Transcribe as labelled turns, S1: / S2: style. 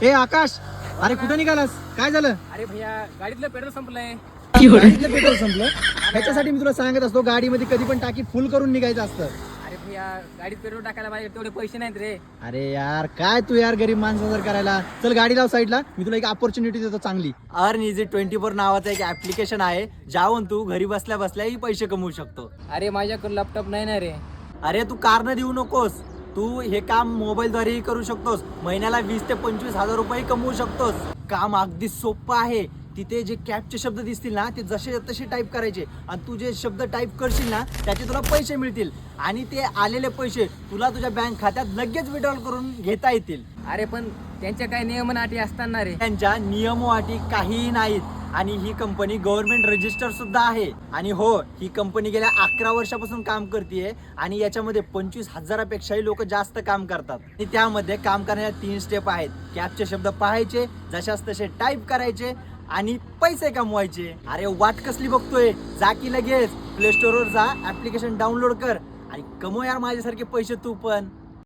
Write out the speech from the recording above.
S1: ए आकाश, अरे कुठे निघालास? काय झालं?
S2: अरे भैया गाडीतलं पेट्रोल संपलंय.
S1: गाडीतलं पेट्रोल संपलं. ह्याच्यासाठी मी तुला सांगत असतो गाडीमध्ये कधी पण टाकी फुल करून निघायचं असतं.
S2: अरे भैया गाडीत पेट्रोल टाकायला माझे तेवढे पैसे नाहीत रे.
S1: अरे यार काय तू यार गरीब माणसं जर करायला. चल गाडी लाव साईडला, मी तुला एक अपॉर्च्युनिटी देतो चांगली.
S3: अर्न इझी 24 नावाचं एक ऍप्लिकेशन आहे, ज्यावरून तू घरी बसल्या बसल्याही पैसे कमवू शकतो.
S2: अरे माझ्याकडे लॅपटॉप नाही ना रे.
S3: अरे तू कारनं देऊ नकोस, तू हे काम मोबाईलद्वारेही करू शकतोस. महिन्याला 20 ते 25 हजार रुपये कमवू शकतोस. काम अगदी सोपं आहे. तिथे जे कॅपचे शब्द दिसतील ना, ते जसे तसे टाईप करायचे आणि तू जे शब्द टाईप करशील ना, त्याचे तुला पैसे मिळतील आणि ते आलेले पैसे तुला तुझ्या बँक खात्यात लगेच विड्रॉल करून घेता येतील.
S2: अरे पण त्यांच्या काही नियम अटी असताना रे.
S3: त्यांच्या नियम व अटी काहीही नाहीत आणि ही कंपनी गव्हर्नमेंट रजिस्टर सुद्धा आहे. आणि हो, ही कंपनी गेल्या 11 वर्षापासून काम करते आणि याच्यामध्ये 25,000पेक्षाही लोक जास्त काम करतात. आणि त्यामध्ये काम करण्याच्या 3 स्टेप आहेत. कॅपचे शब्द पाहायचे, जशाच तसे टाईप करायचे आणि पैसे कमवायचे. अरे वाट कसली बघतोय, जा की लगेच प्ले स्टोअरवर जा, ऍप्लिकेशन डाउनलोड कर आणि कमव यार माझ्यासारखे पैसे तू पण.